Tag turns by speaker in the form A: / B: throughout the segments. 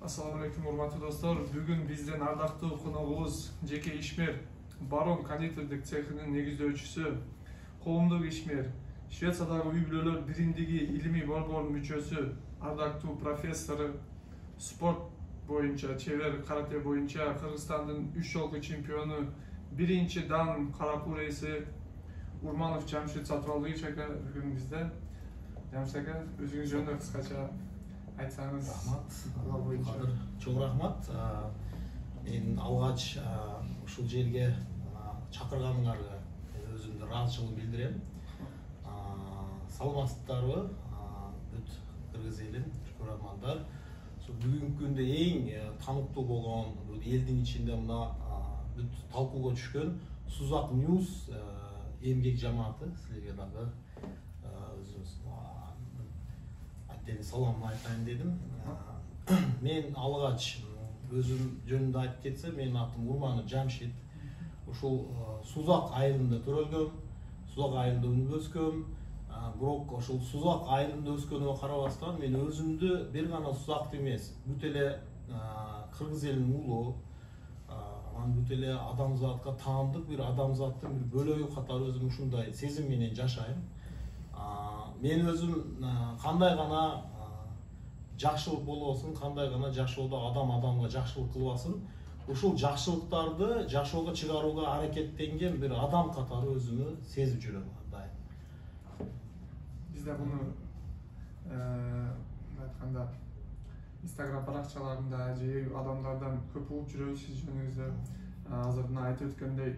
A: Assalamu alaikum урматтуу достор. Бүгүн бизден ардактуу коногубуз жеке ишмер, Барон кондитердик цехинин негиздөөчүсү, коомдук ишмер, Швециядагы үй-бүлөлөр бириндиги илимий борборунун мүчөсү, ардактуу профессору, спорт боюнча, чебер карате боюнча Кыргызстандын 3 жолку чемпиону, биринчи дан каракул ээси Урманов Жамшит Сатыбалдыевич ака бүгүн бизде. Жамшит ака, өзүңүз жөнүндө кыскача айтсаңыз.
B: Рахмат. Чоң рахмат. Мен алгач ушул жерге чакырганыңарга өзүмдүн ыраазычылыгымды билдирем. Саламатсыздарбы? Бүт кыргыз элин, көрөрмандар. Бүгүнкү күндө эң тануктуу болгон элдин ичинде мына бүт талкууга түшкөн Сузак News эмгек жамааты силерге дагы өзүңүз atteni salamını aytayын дедим. Мен алгач өзүм жөнүндө айтып кетсем, менин атым Урманов Жамшит. Ушул Сузак айылында төрөлгөм, Сузак айылында өнүп өскөм. Бирок ошол Сузак айылында өскөнүмө карабастан мен өзүмдү бир гана Сузакты эмес, бүт эле кыргыз элинин уулу, бүт эле адамзатка таандык бир адамзаттын бир бөлөгү катары өзүм ушундай сезим менен жашайм. Мен өзүм кандай гана жакшылык болбосун, кандай гана жашоодо адамга жакшылык кылбасын, ушул жакшылыктарды жашоого чыгарууга аракеттенген бир адам катары өзүмү сезип жүрөм дайым.
A: Бизде буну айтканда Instagram паракчаларында же адамдардан көп угуп жүрөбүз сиз жөнүңүздө. Азыр мына айтып өткөндөй,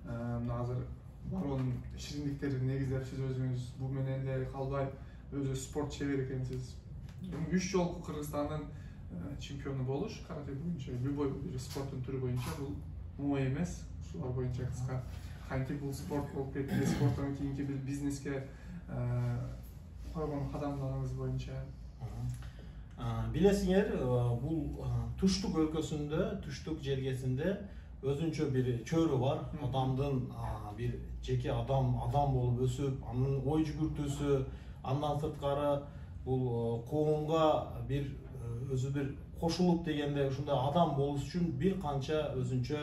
A: мына азыр Барон шириндиктерин негиздеп сиз өзүңүз бул менен эле калбай өзү спорт чебери экенсиз. 3 жолку Кыргызстандын чемпиону болуш карате боюнча, любой бир спорттун түрү боюнча бул оңой эмес. Ушулар боюнча кыска кантип бул спорт болуп кетти, спорттон кийинки бир бизнеске койгон кадамдарыңыз боюнча.
B: Билесиңер, бул туштук өлкөсүндө, туштук жергесинде өзүнчө бир чөйрө бар. Адамдын бир жеке адам болуп өсүп, анын ой жүгүртүүсү, андан сырткары бул коомго бир өзү бир кошулуп дегенде ушундай адам болуш үчүн бир канча өзүнчө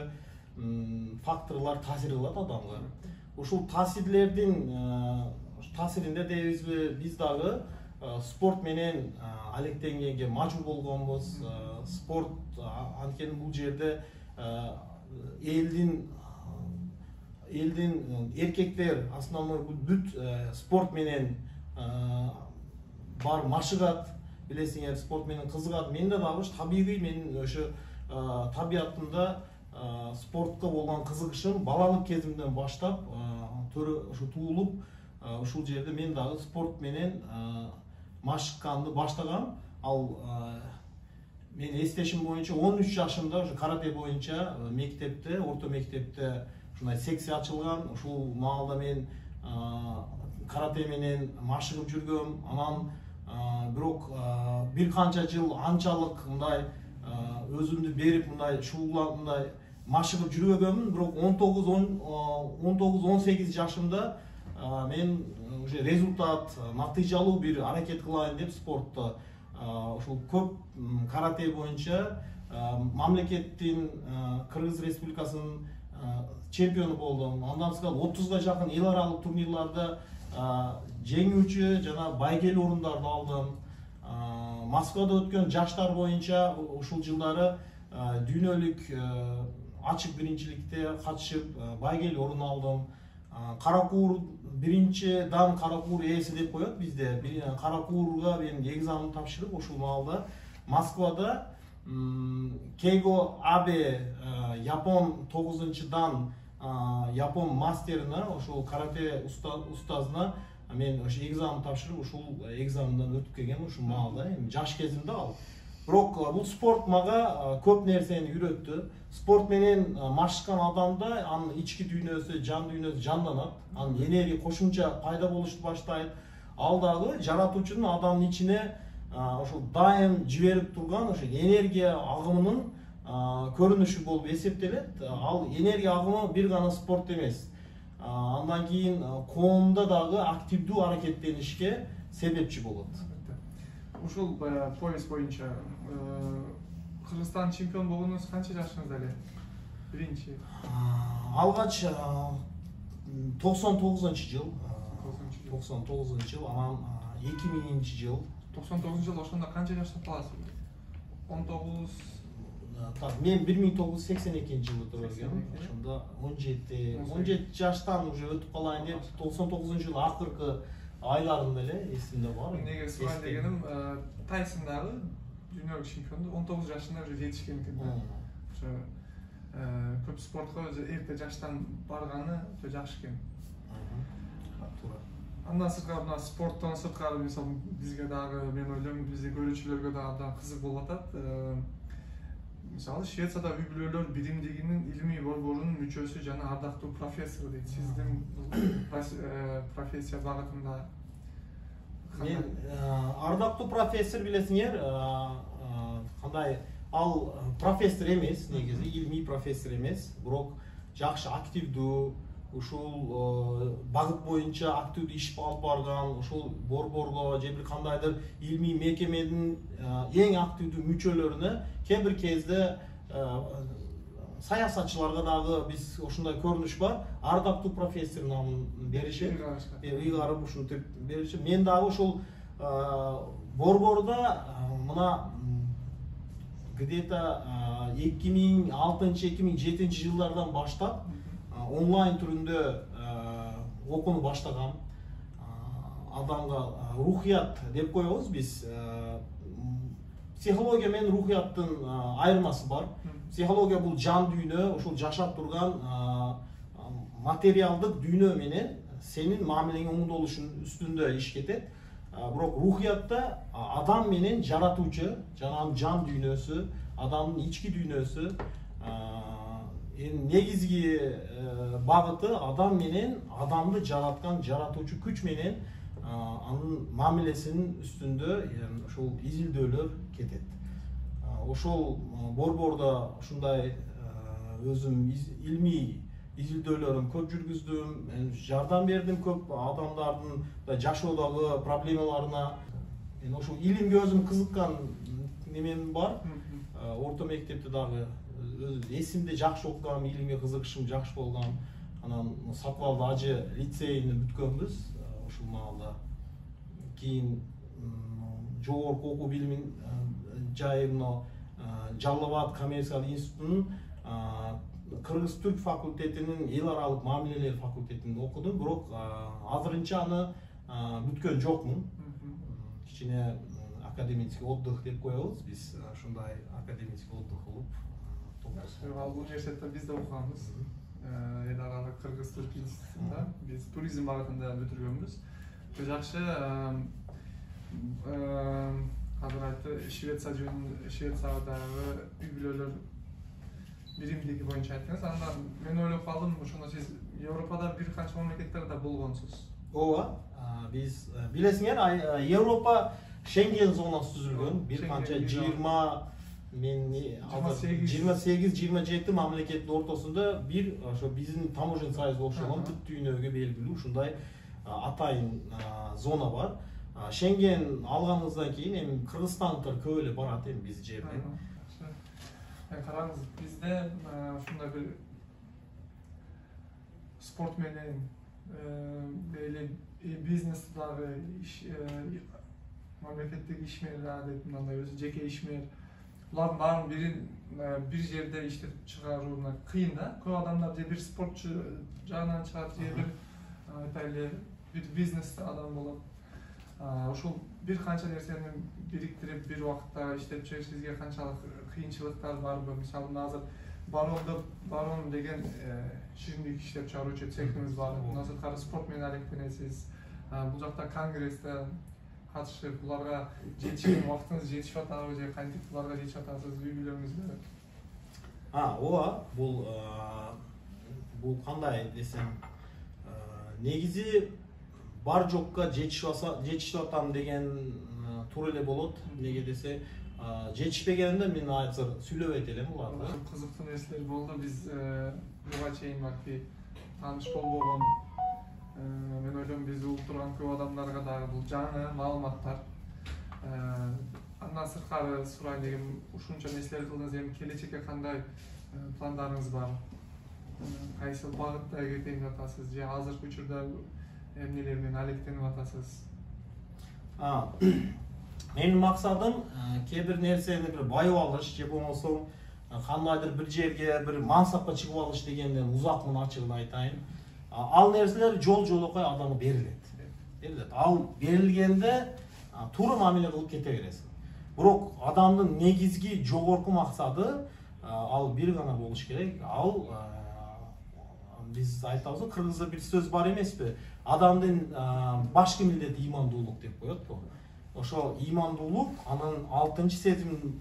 B: факторлор таасир кылат адамга. Ушул таасирлердин таасиринде дейбизби, биз дагы спорт менен алектенгенге мажбур болгонбуз. Спорт анткени бул жерде элдин эркектер основной бүт спорт менен бар машыгат, билесиңер, спорт менен кызыгат. Мен да дагы табигый менин ошо табиятымда спортко болгон кызыгышым балалык кезимден баштап ошо туулуп, ушул жерде мен дагы спорт менен машыкканды баштагам. Ал мен эстешим боюнча 13 жашымда ушу карате боюнча мектепте, орто мектепте ушундай секция ачылган. Ушул маалда мен карате менен машыгып жүргөм. Анан бирок бир канча жыл анчалык мындай өзүмдү берип мындай шууланып мындай машыгып жүрбөгөмүн. Бирок 19-18 жашымда мен уже результат, натыйжалуу бир аракет кылайын деп спортто ушул көп карате боюнча мамлекеттин Кыргыз Республикасынын чемпиону болдум. Андан сырткары 30га жакын эл аралык турнирларда жеңүүчү жана байгелүү орундарды алдым. Москвада өткөн жаштар боюнча ушул жылдары дүйнөлүк ачык биринчиликте катышып байгелүү орун алдым. Каракуур биринчи дан каракуур ээси деп коет бизде. Каракуурга мен экзамен тапшырып ушул маалда Москвада Кейго Абе Япон 9-дан Япон мастерине, ошол карате устазына мен ошо экзамен тапшырып ушул экзаменден өтүп келгем ушул маалда. Жаш кезимде ал. Бирок бул спорт мага көп нерсени үйрөттү. Спорт менен машыккан адамда анын ички дүйнөсү, жан дүйнөсү жанданат. Анын энергия кошумча пайда болушту баштайт. Ал дагы жаратуучунун адамдын ичине ошол дайым жиберип турган ошо энергия агымынын көрүнүшү болуп эсептелет. Ал энергия агымы бир гана спорт эмес. Андан кийин коомдо дагы активдүү аракеттенишке себепчи болот.
A: Ушул пояс боюнча Кыргызстан чемпион болгонуңуз канча жашыңызда эле? Биринчи.
B: Алгач 99-жыл. 99-жыл, анан 2000-жыл.
A: 99-жыл ошондо канча жашта каласыз? 19.
B: Так, мен 1982-жылы төрөлгөм. Ошондо 17 жаштан уже өтүп калайын деп 99-жылы акыркы айларында эле эсимде бар.
A: Эмнеге сурайын дегеним, Тайсон дагы дүйнөлүк чемпионду 19 жашында уже жетишкен экен. Ошо көп спортко өзү эрте жаштан барганы өтө жакшы экен.
B: Туура.
A: Андан сырткары мына спорттон сырткары мисалы бизге дагы, мен ойлойм, бизди көрүүчүлөргө дагы абдан кызык болуп атат. Мисалы Швецияда үй-бүлөлөр биримдигинин илимий борборунун мүчөсү жана ардактуу профессор дейт. Сиздин профессия багытында
B: мен ардактуу профессор билесиңер, кандай ал профессор эмес, негизи илимий профессор эмес, бирок жакшы активдүү, ушул багыт боюнча активдүү иш алып барган, ушул борборго же бир кандайдыр илимий мекеменин эң активдүү мүчөлөрүнө кээ бир кезде саясатчыларга дагы биз ошондой көрүнүш бар, ардактуу профессор намын беришет, ыйгарып ушинтип беришет. Мен дагы ушул борбордо мына где-то 2006-2007 жылдардан баштап онлайн түрүндө окууну баштагам. Адамга рухият деп коебуз биз. Психология менен рухияттын айырмасы бар. Психология бул жан дүйнө, ушул жашап турган материалдык дүйнө менен сенин мамилең оңдолушун үстүндө иш кетет. Бирок рухиятта адам менен жаратуучу, жанагы жан дүйнөсү, адамдын ички дүйнөсү, негизги багыты адам менен адамды жараткан жаратуучу күч менен анын мамилесинин үстүндө ошол изилдөөлөр кетет. Ошол борбордо ушундай өзүм илимий изилдөөлөрүм көп жүргүздүм, жардам бердим көп адамдардын жашоодогу проблемаларына. Мен ошол илимге өзүм кызыккан немем бар. Орто мектепте дагы эсимде жакшы окугам, илимге кызыгышым жакшы болгон. Анан Сатыбалда ажы лицейини бүткөнбүз ушул маалда. Кийин жогорку окуу билимин жайына Жалал Абад коммерциялык институтунун кыргыз-түрк факультетинин эл аралык мамилелер факультетинде окудум, бирок азырынча аны бүткөн жокмун. Кичине академический отдых деп коебуз биз, ушундай академический отдых болуп.
A: Ал университетте биз да окуганбыз. Эл аралык кыргыз-түрк институтунда биз туризм багытында бүтүргөнбүз. Жакшы. Азыр айтты, Швециядагы үй-бүлөлөр биримдиги боюнча айттыңыз. Андан мен ойлоп калдым, ошондо сиз Европада бир канча мамлекеттерде болгонсуз.
B: Ооба, биз билесиңер, Европа Шенген зонасы түзүлгөн. Бир канча 28-27 мамлекеттин ортосунда бир ошо биздин таможенный союзга окшогон бүт дүйнөгө белгилүү ушундай атайын зона бар. Шенген алганыбыздан кийин эми кыргызстандыктар көп эле барат эми биз жерден.
A: Караңыз, бизде ушундай бир спорт менен эле бизнес дагы мамлекеттик ишмер деп мындай өзү жеке ишмер. Булардын баарын бир жерде иштетип чыгарууна кыйын да. Көп адамдар же бир спортчу жагынан чыгат, же бир айтайлы бизнес адам болот. Ошол бир канча нерсени бириктирип бир убакытта иштеп чыгышыңызга канчалык кыйынчылыктар барбы? Мисалы, азыр барон деген шириндик иштеп чыгаруучу цехиңиз бар. Мына сырткары спорт менен алектенесиз. Бул жакта конгрессте катышып, буларга жетишкен убактыңыз жетишип атабы же кантип буларга жетишип атасыз үй-бүлөңүзгө?
B: Ооба, бул кандай десем, негизи бар жокко жетишип атам деген туура эле болот. Неге десе, жетишпегенде мен азыр сүйлөбөйт элем буларды.
A: Кызыктуу нерселер болду. Биз буга чейин балки тааныш болбогон, мен ойлойм биз угуп турган көп адамдарга дагы бул жаңы маалыматтар. Андан сырткары сурайын дегем, ушунча нерселерди кылдыңыз, эми келечекке кандай пландарыңыз бар? Кайсы багытта кетейин деп атасыз же азыркы учурда эмнелер менен алектенип атасыз?
B: Менин максатым кээ бир нерсени бир байып алыш же болбосо кандайдыр бир жерге бир мансапка чыгып алыш дегенден узакмын, ачыгын айтайын. Ал нерселер жол-жолокой адамга берилет. Ал берилгенде туура мамиле кылып кете бересиң. Бирок адамдын негизги жогорку максаты ал бир гана болуш керек. Ал биз айтабыз, кыргызда бир сөз бар эмеспи? Адамдын башкы милдети имандуулук деп коет. Ошо имандуулук анын алтынчы сезим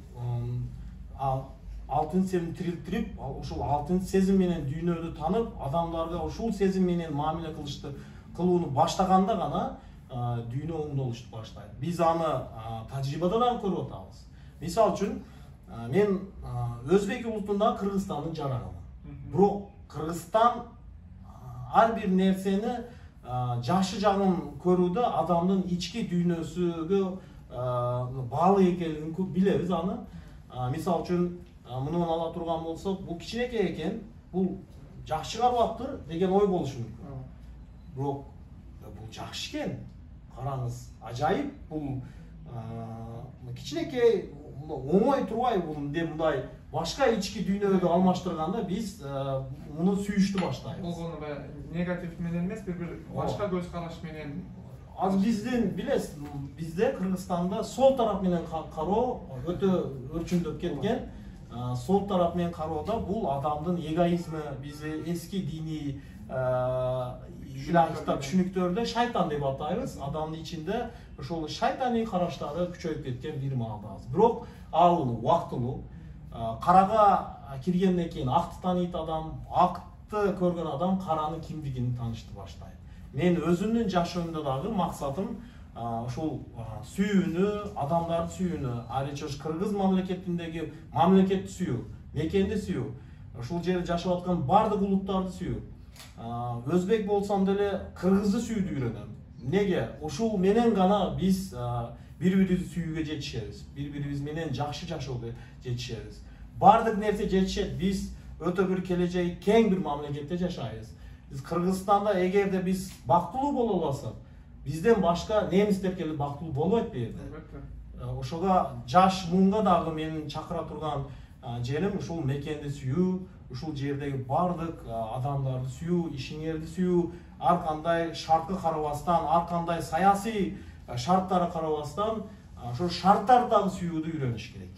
B: тирилтирип, ошол алтынчы сезим менен дүйнөдү танып, адамдарга ушул сезим менен мамиле кылууну баштаганда гана дүйнө оңдолушту баштайт. Биз аны тажрыйбадан көрүп атабыз. Мисал үчүн, мен өзбек улутунда Кыргызстандын жаранымын. Бирок Кыргызстан ар бир нерсени жакшы жагын көрүүдө адамдын ички дүйнөсүгө баалуу экенин билебиз аны. Мисал үчүн, муну ала турган болсок, бул кичинекей экен, бул жакшы карабаптыр деген ой болушу мүмкүн. Бирок бул жакшы экен. Караңыз, ажайып, бул кичинекей оңой турбай, бул мындай башка ички дүйнөдө алмаштырганда биз муну сүйүштү баштайбыз.
A: Болгону негатив менен эмес, бир башка көз караш менен.
B: Az биздин билесиз, бизде Кыргызстанда сол тарап менен кароо өтө өрчүндөп кеткен. Сол тарап менен кароодо бул адамдын эгоизми, бизи эски диний илахи түшүнүктөрдө шайтан деп атайбыз. Адамдын ичинде ошол шайтаний караштары күчөйүп кеткен бир маалдабыз. Бирок ал убактылуу. Карага киргенден кийин акты тааныйт адам, акты көргөн адам каранын кимдигин таанышты баштайт. Мен өзүмдүн жашоомдо дагы максатым ошол сүйүүнү, адамдарды сүйүүнү, айрыкча кыргыз мамлекетиндеги мамлекетти сүйүү, мекенди сүйүү, ошол жерде жашап аткан бардык улуттарды сүйүү. Өзбек болсом деле кыргызды сүйүүдү үйрөнөм. Неге? Ошол менен гана биз бири-бирибизди сүйүүгө жетишебиз, бири-бирибиз менен жакшы жашоого жетишебиз. Бардык нерсе жетишет, биз өтө бир келечеги кең бир мамлекетте жашайбыз. Биз Кыргызстанда эгерде биз бактылуу боло алсак, бизден башка немистер келип бактылуу болбойт бу жерде. Ошого жаш муунга дагы менин чакыра турган жерим ушул мекенди сүйүү, ушул жердеги бардык адамдарды сүйүү, ишиңерди сүйүү, ар кандай шартка карабастан, ар кандай саясий шарттарга карабастан, ошол шарттарды дагы сүйүүдү үйрөнүш керек.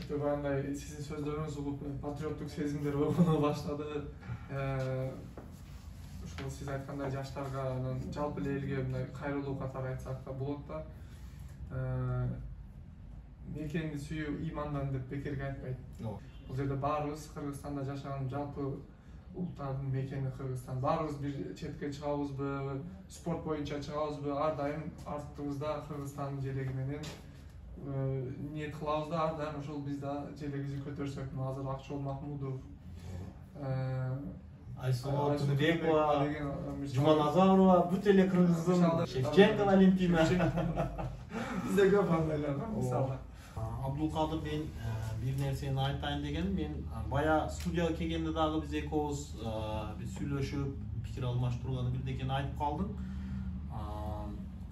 A: Андай сиздин сөздөрүңүз угуп патриоттук сезимдер болгону баштады. Ошол сиз айткандай жаштарга, жалпы эле элге мындай кайрылуу катары айтсак да болот да. Мекенди сүйүү имандан деп бекерге айтпайт. Бул жерде баарыбыз Кыргызстанда жашаган жалпы улуттардын мекени Кыргызстан. Баарыбыз бир четке чыгабызбы, спорт боюнча чыгабызбы, ар дайым артыбызда Кыргызстандын желеги менен ниет кылабыз да, ар дайым ошол биз да желегибизди көтөрсөк, азыр Акчол Махмудов,
B: Айсулуу Тунбекова, Жуманазарова, бүт эле кыргыздын Шевченко Валентина.
A: Бизде көп андайлар бар мисалы.
B: Абдулкадыр, мен бир нерсени айтайын деген, мен бая студияга келгенде дагы биз экөөбүз сүйлөшүп, пикир алмаштырууга бирдекени айтып калдың.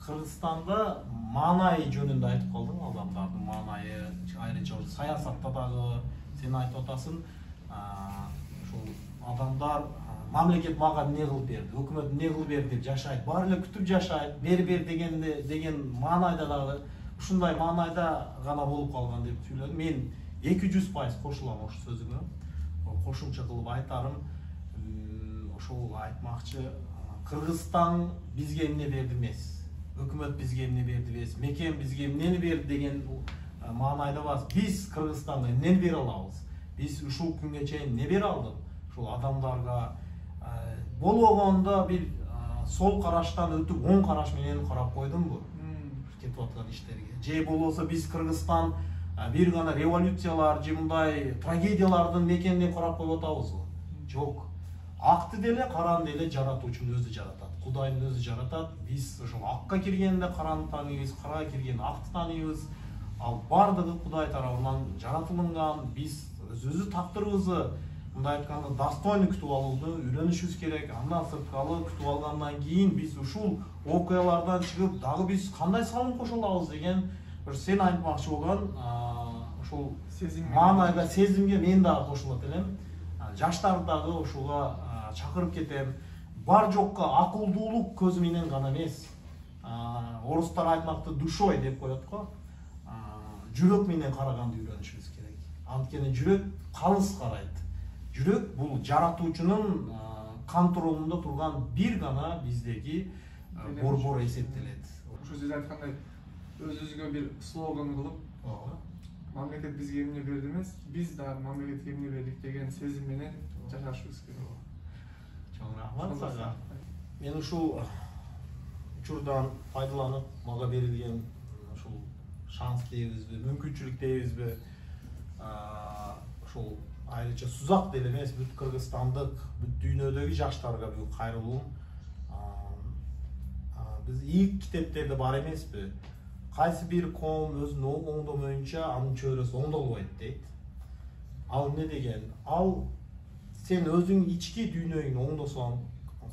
B: Кыргызстанда маанайы жөнүндө айтып калдың, адамдардын маанайы, айрыкча саясатта дагы сен айтып атасың. Ошол адамдар мамлекет мага эмне кылып берди, өкмөт эмне кылып берди деп жашайт, баары эле күтүп жашайт, бер деген маанайда дагы ушундай маанайда гана болуп калган деп сүйлөдүм. Мен 200% кошулам ошол сөзүңө. Кошумча кылып айтарым, ошол айтмакчы, Кыргызстан бизге эмне берди эмес, өкмөт бизге эмне берди эмес, мекен бизге эмнени берди деген маанайда бар. Биз Кыргызстанга эмнени бере алабыз? Биз ушул күнгө чейин эмне бере алдык? Ушул адамдарга болгондо бир сол караштан өтүп оң караш менен карап койдумбу кетип аткан иштерге? Же болбосо биз Кыргызстан бир гана революциялар же мындай трагедиялардын мекенинен карап коюп атабызбы? Жок. Акты деле, караны деле жаратуучунун өзү жаратат. Кудайдын өзү жаратат. Биз ошол акка киргенде караны тааныйбыз, карага киргенде акты тааныйбыз. Ал бардыгы Кудай тарабынан жаратылган. Биз өзүбүздүн тактырыбызды мындай айтканда достойно күтүп алууну үйрөнүшүбүз керек. Андан сырткары күтүп алгандан кийин биз ушул окуялардан чыгып дагы биз кандай салым кошо алабыз деген бир сен айтмакчы болгон ушул маанайга, сезимге мен дагы кошулат элем. Жаштарды дагы ушуга чакырып кетем. Бар жокко акылдуулук көзү менен гана эмес. Орустар айтмакты душой деп коет го. Жүрөк менен караганды үйрөнүшүбүз керек. Анткени жүрөк калыс карайт. Жүрөк бул жаратуучунун контролунда турган бир гана биздеги борбор эсептелет.
A: Ошо сиз айткандай өзүбүзгө бир слоган кылып, мамлекет бизге эмне берди эмес, биз дагы мамлекетке эмне бердик деген сезим менен жашашыбыз керек.
B: Чоң рахмат сага. Мен ушул учурдан пайдаланып, мага берилген ушул шанс дейбизби, мүмкүнчүлүк дейбизби, ушул айрыча Сузак деле эмес, бүт кыргызстандык, бүт дүйнөдөгү жаштарга бул кайрылуум. Биз ийик китептерде бар эмеспи? Кайсы бир коом өзүн оңдомоюнча анын чөйрөсү оңдолбойт дейт. Ал эмне деген? Ал сен өзүң ички дүйнөңдү оңдосоң,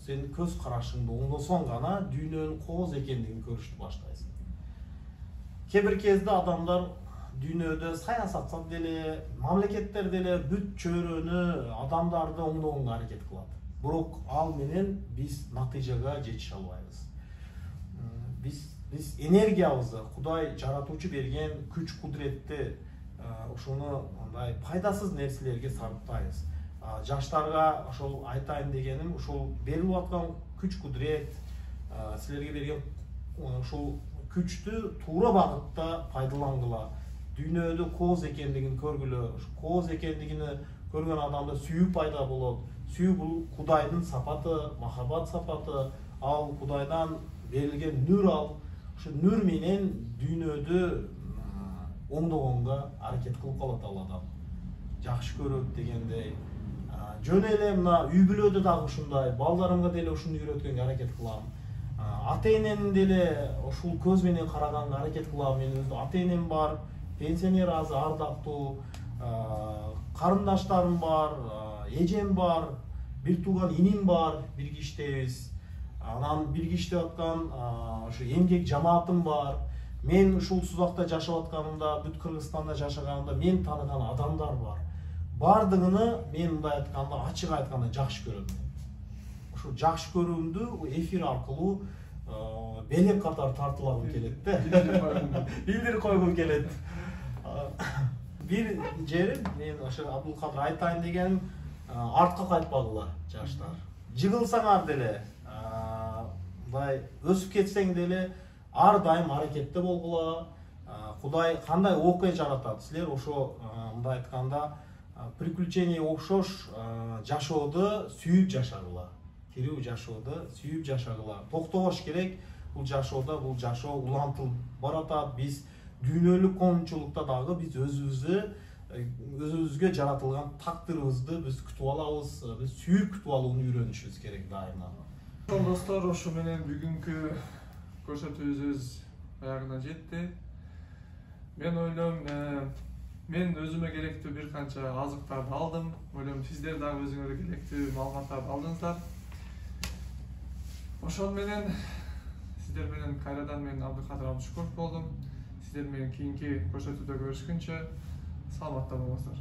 B: сен көз карашыңды оңдосоң гана дүйнөнүн кооз экендигин көрүштү баштайсың. Кээ бир кезде адамдар дүйнөдө саясатчылар деле, мамлекеттер деле бүт чөйрөнү, адамдарды оңдогонго аракет кылат. Бирок ал менен биз натыйжага жетише албайбыз. Биз энергиябызды, Кудай жаратуучу берген күч кудуретти ошону мындай пайдасыз нерселерге сарптайбыз. Жаштарга ошол айтайын дегеним, ошол берилип аткан күч кудурет, силерге берген ошол күчтү туура багытта пайдалангыла. Дүйнөдө кооз экендигин көргүлө. Кооз экендигини көргөн адамда сүйүү пайда болот. Сүйүү бул Кудайдын сапаты, махаббат сапаты. Ал Кудайдан берилген нур ал. Ошо нур менен дүйнөдө оңдогонго аракет кылып калат ал адам. Жакшы көрөт дегендей. Жөн эле мына үй бүлөдө дагы ушундай, балдарымга деле ушуну үйрөткөнгө аракет кылам. Ата-энени деле ушул көз менен караганга аракет кылам. Менин өзү ата-энем бар, пенсионер азы ардактуу, карындаштарым бар, эжем бар, бир тууган иним бар, бирге иштейбиз. Анан бирге иштеп аткан ошо эмгек жамаатым бар. Мен ушул Сузакта жашап атканымда, бүт Кыргызстанда жашаганымда мен тааныган адамдар бар. Бардыгыны мен мындай айтканда, ачык айтканда жакшы көрөм. Ошо жакшы көрүүмдү эфир аркылуу белек катар тартылагым келет да. Билдирип койгум келет. Бир жери мен ошо Абдулкадыр айтайын дегеним, артка кайтпагыла жаштар. Жыгылсаңар деле, мындай өсүп кетсең деле ар дайым аракетте болгула. Кудай кандай окуя жаратат? Силер ошо мындай айтканда приключение окшош жашоодо сүйүп жашагыла. Тирүү жашоодо сүйүп жашагыла. Токтобош керек. Бул жашоодо бул жашоо улантылып баратат. Биз дүйнөлүк коомчулукта дагы биз өзүбүзгө жаратылган тактырыбызды биз күтүп алабыз. Биз сүйүп күтүп алууну үйрөнүшүбүз керек дайыма.
A: Достор, ошо менен бүгүнкү көрсөтүүбүз аягына жетти. Мен ойлойм, мен өзүмө керектүү бир канча азыктарды алдым. Ойлойм, сиздер дагы өзүңөргө керектүү маалыматтарды алдыңыздар. Ошол менен сиздер менен кайрадан мен Абдыкадыр Абдышукуров болдум. Сиздер менен кийинки көрсөтүүдө көрүшкүнчө саламатта болуңуздар.